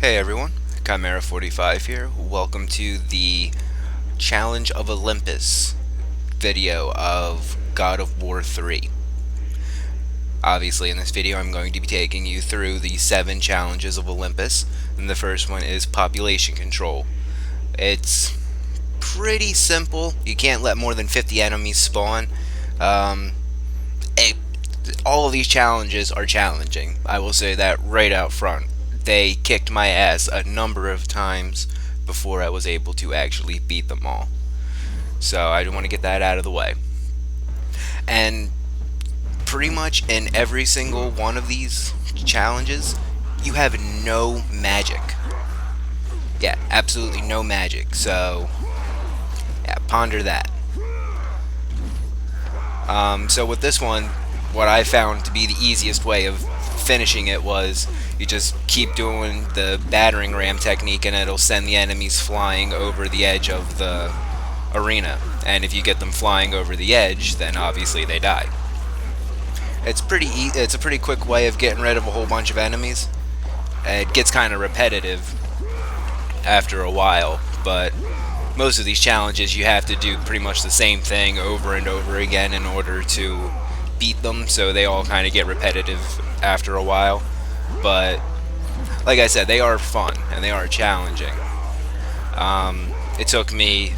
Hey everyone, Chimera45 here. Welcome to the Challenge of Olympus video of God of War 3. Obviously in this video I'm going to be taking you through the 7 challenges of Olympus, and the first one is population control. It's pretty simple. You can't let more than 50 enemies spawn. All of these challenges are challenging. I will say that right out front. They kicked my ass a number of times before I was able to actually beat them all. So I want to get that out of the way. And pretty much in every single one of these challenges, you have no magic. Yeah, absolutely no magic. So, yeah, ponder that. So with this one, what I found to be the easiest way of finishing it was you just keep doing the battering ram technique and it'll send the enemies flying over the edge of the arena. And if you get them flying over the edge, then obviously they die. It's a pretty quick way of getting rid of a whole bunch of enemies. It gets kind of repetitive after a while, but most of these challenges you have to do pretty much the same thing over and over again in order to beat them, so they all kind of get repetitive after a while. But like I said, they are fun and they are challenging. It took me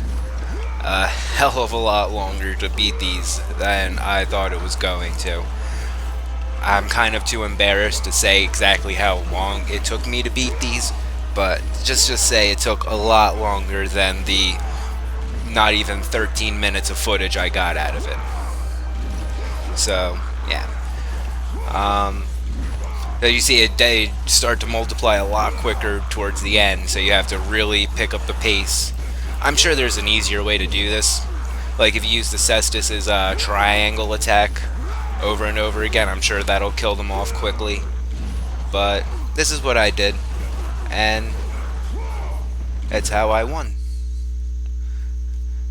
a hell of a lot longer to beat these than I thought it was going to. I'm kind of too embarrassed to say exactly how long it took me to beat these, but just say it took a lot longer than the not even 13 minutes of footage I got out of it. So, yeah. You see, they start to multiply a lot quicker towards the end, so you have to really pick up the pace. I'm sure there's an easier way to do this. Like if you use the Cestus's triangle attack over and over again, I'm sure that'll kill them off quickly. But this is what I did, and that's how I won.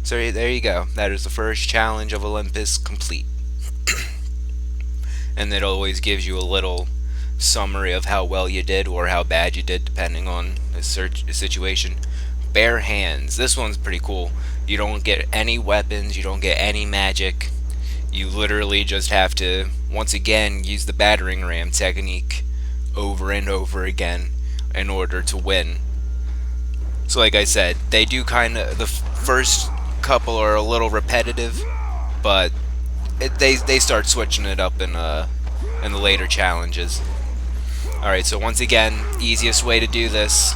So there you go. That is the first challenge of Olympus complete. And it always gives you a little summary of how well you did or how bad you did, depending on the situation. Bare hands. This one's pretty cool. You don't get any weapons, you don't get any magic. You literally just have to, once again, use the battering ram technique over and over again in order to win. So like I said, they do kind of, the first couple are a little repetitive, but they start switching it up in the later challenges. Alright, so once again, easiest way to do this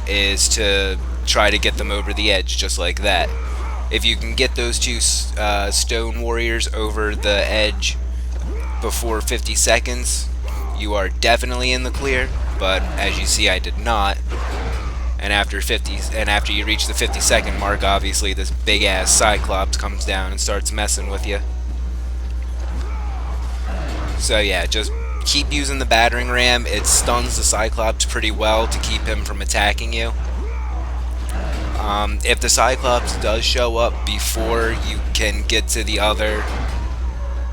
is to try to get them over the edge, just like that. If you can get those two stone warriors over the edge before 50 seconds, you are definitely in the clear, but as you see, I did not. And after you reach the 50-second mark, obviously this big ass Cyclops comes down and starts messing with you. So yeah, just keep using the battering ram. It stuns the Cyclops pretty well to keep him from attacking you. If the Cyclops does show up before you can get to the other,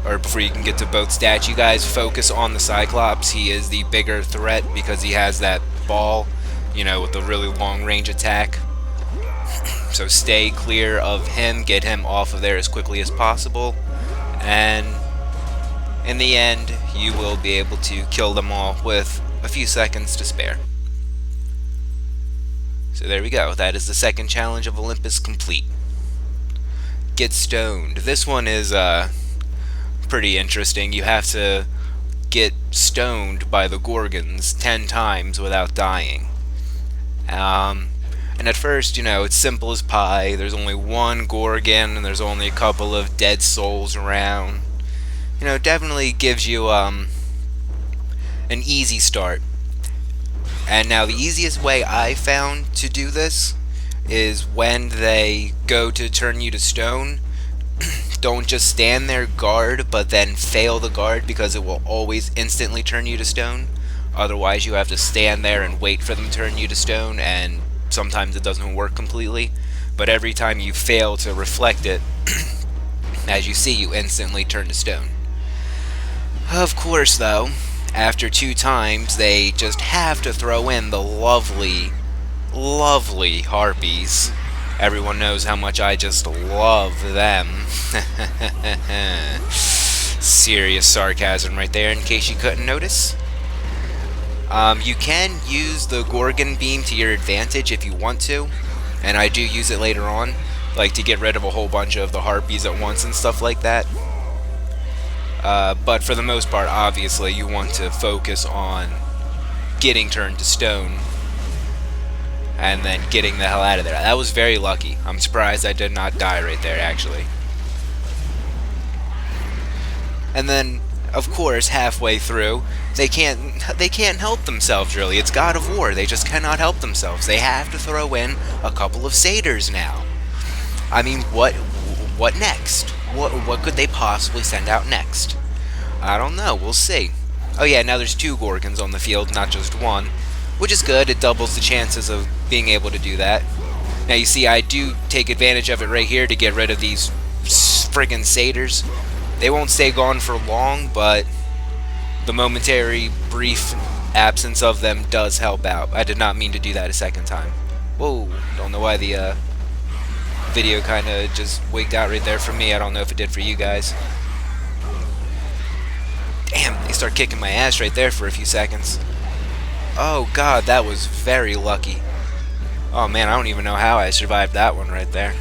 or before you can get to both statue guys, focus on the Cyclops. He is the bigger threat because he has that ball, you know, with the really long range attack. So stay clear of him, get him off of there as quickly as possible, and in the end, you will be able to kill them all with a few seconds to spare. So there we go. That is the second challenge of Olympus complete. Get stoned. This one is pretty interesting. You have to get stoned by the Gorgons 10 times without dying. And at first, you know, it's simple as pie. There's only one Gorgon and there's only a couple of dead souls around. You know, definitely gives you an easy start. And now the easiest way I found to do this is when they go to turn you to stone, don't just stand there, guard, but then fail the guard, because it will always instantly turn you to stone. Otherwise you have to stand there and wait for them to turn you to stone, and sometimes it doesn't work completely. But every time you fail to reflect it, as you see, you instantly turn to stone. Of course, though, after 2 times, they just have to throw in the lovely, lovely harpies. Everyone knows how much I just love them. Serious sarcasm right there, in case you couldn't notice. You can use the Gorgon beam to your advantage if you want to, and I do use it later on, like to get rid of a whole bunch of the harpies at once and stuff like that. But for the most part, obviously, you want to focus on getting turned to stone and then getting the hell out of there. That was very lucky. I'm surprised I did not die right there, actually. And then, of course, halfway through, they can't help themselves, really. It's God of War. They just cannot help themselves. They have to throw in a couple of satyrs now. I mean, what next? What could they possibly send out next? I don't know. We'll see. Oh yeah, now there's 2 Gorgons on the field, not just 1, which is good. It doubles the chances of being able to do that. Now you see, I do take advantage of it right here to get rid of these friggin' satyrs. They won't stay gone for long, but the momentary, brief absence of them does help out. I did not mean to do that a second time. Whoa, don't know why the video kind of just wigged out right there for me. I don't know if it did for you guys. Damn, they start kicking my ass right there for a few seconds. Oh god, that was very lucky. Oh man, I don't even know how I survived that one right there.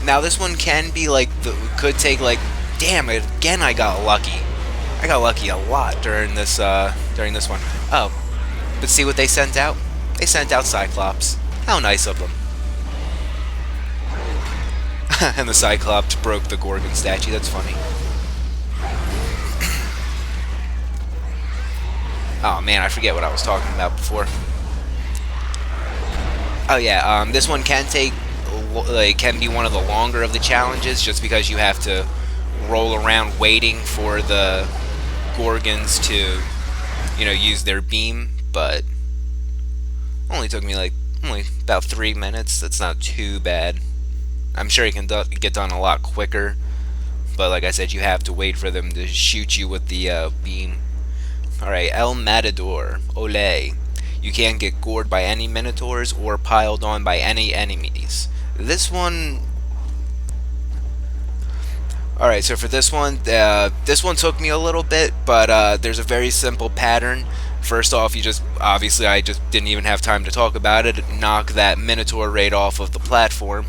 Now this one can be like, could take like, damn, again I got lucky. I got lucky a lot during this one. Oh, but see what they sent out? They sent out Cyclops. How nice of them. And the Cyclops broke the Gorgon statue. That's funny. Oh man, I forget what I was talking about before. Oh yeah, this one can be one of the longer of the challenges, just because you have to roll around waiting for the Gorgons to, use their beam. But only took me only about 3 minutes. That's not too bad. I'm sure it can get done a lot quicker, but like I said, you have to wait for them to shoot you with the beam. Alright, El Matador. Ole. You can't get gored by any Minotaurs or piled on by any enemies. This one... Alright, so for this one took me a little bit, but there's a very simple pattern. First off, obviously I just didn't even have time to talk about it, knock that Minotaur right off of the platform,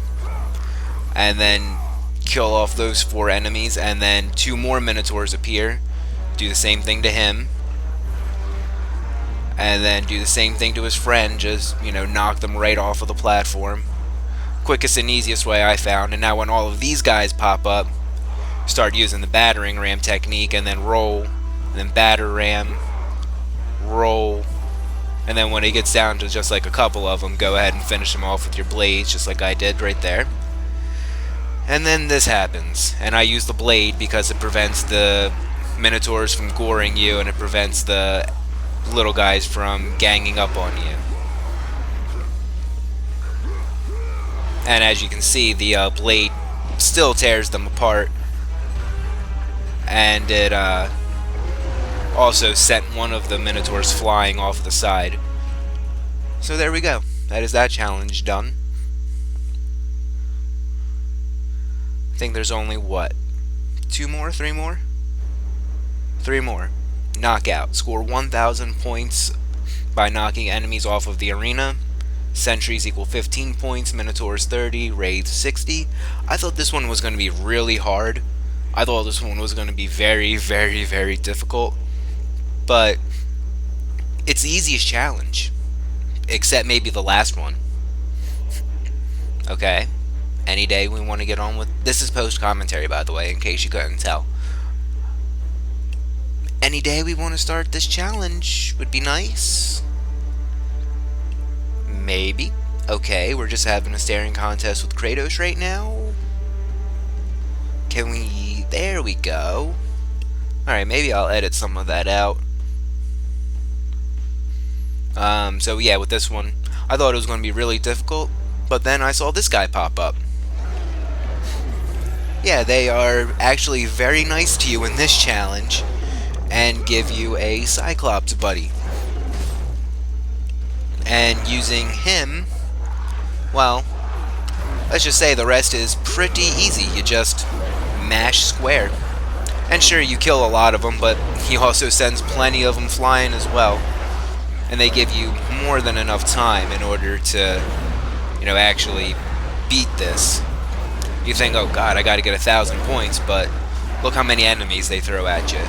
and then kill off those 4 enemies, and then 2 more Minotaurs appear, do the same thing to him, and then do the same thing to his friend, just, knock them right off of the platform. Quickest and easiest way I found. And now when all of these guys pop up, start using the battering ram technique, and then roll, and then batter ram, roll, and then when it gets down to just like a couple of them, go ahead and finish them off with your blades, just like I did right there. And then this happens, and I use the blade because it prevents the Minotaurs from goring you, and it prevents the little guys from ganging up on you. And as you can see, the blade still tears them apart, and it also sent one of the Minotaurs flying off the side. So there we go. That is that challenge done. I think there's only, what, 2 more? 3 more? 3 more. Knockout. Score 1,000 points by knocking enemies off of the arena. Sentries equal 15 points. Minotaurs 30. Wraiths 60. I thought this one was going to be really hard. I thought this one was going to be very, very, very difficult. But it's the easiest challenge. Except maybe the last one. Okay. Any day we want to get on with... This is post-commentary, by the way, in case you couldn't tell. Any day we want to start this challenge would be nice. Maybe. Okay, we're just having a staring contest with Kratos right now. Can we... There we go. Alright, maybe I'll edit some of that out. So yeah, with this one, I thought it was going to be really difficult, but then I saw this guy pop up. Yeah, they are actually very nice to you in this challenge, and give you a Cyclops buddy. And using him, well, let's just say the rest is pretty easy. You just mash square. And sure, you kill a lot of them, but he also sends plenty of them flying as well. And they give you more than enough time in order to, actually beat this. You think, oh god, I gotta get 1,000 points, but look how many enemies they throw at you.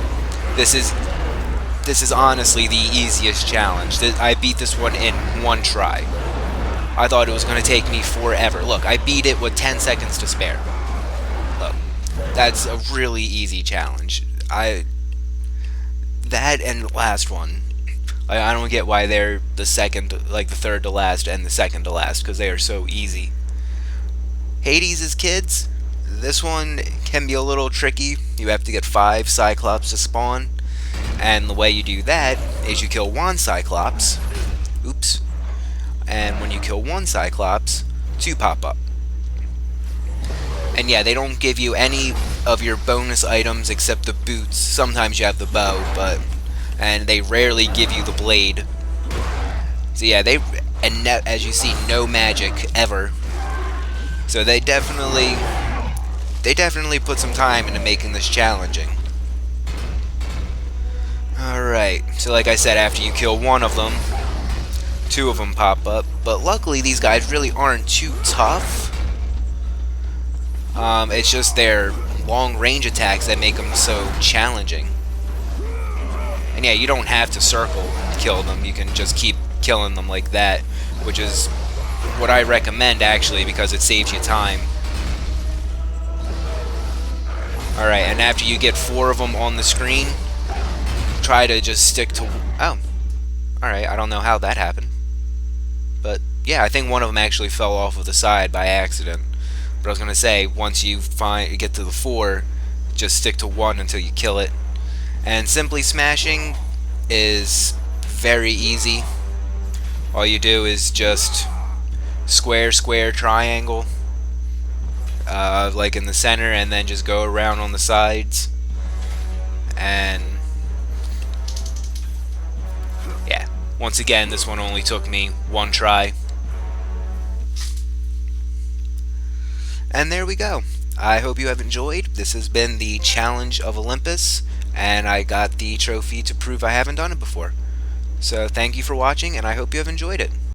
This is honestly the easiest challenge. I beat this one in one try. I thought it was going to take me forever. Look, I beat it with 10 seconds to spare. Look, that's a really easy challenge. That and the last one, I don't get why they're the third to last and the second to last, because they are so easy. Hades' kids, this one can be a little tricky. You have to get 5 Cyclops to spawn, and the way you do that is you kill one Cyclops. Oops. And when you kill one Cyclops, 2 pop up. And yeah, they don't give you any of your bonus items except the boots. Sometimes you have the bow, and they rarely give you the blade. So yeah, as you see, no magic ever. So they definitely put some time into making this challenging. Alright, so like I said, after you kill one of them, 2 of them pop up. But luckily, these guys really aren't too tough. It's just their long range attacks that make them so challenging. And yeah, you don't have to circle and kill them. You can just keep killing them like that, which is what I recommend, actually, because it saves you time. Alright, and after you get 4 of them on the screen, try to just stick to... Oh. Alright, I don't know how that happened. But, yeah, I think one of them actually fell off of the side by accident. But I was going to say, once you get to the 4, just stick to 1 until you kill it. And simply smashing is very easy. All you do is just square, square, triangle, like in the center, and then just go around on the sides. And yeah, once again, this one only took me 1 try. And there we go. I hope you have enjoyed. This has been the Challenge of Olympus, and I got the trophy to prove I haven't done it before. So thank you for watching, and I hope you have enjoyed it.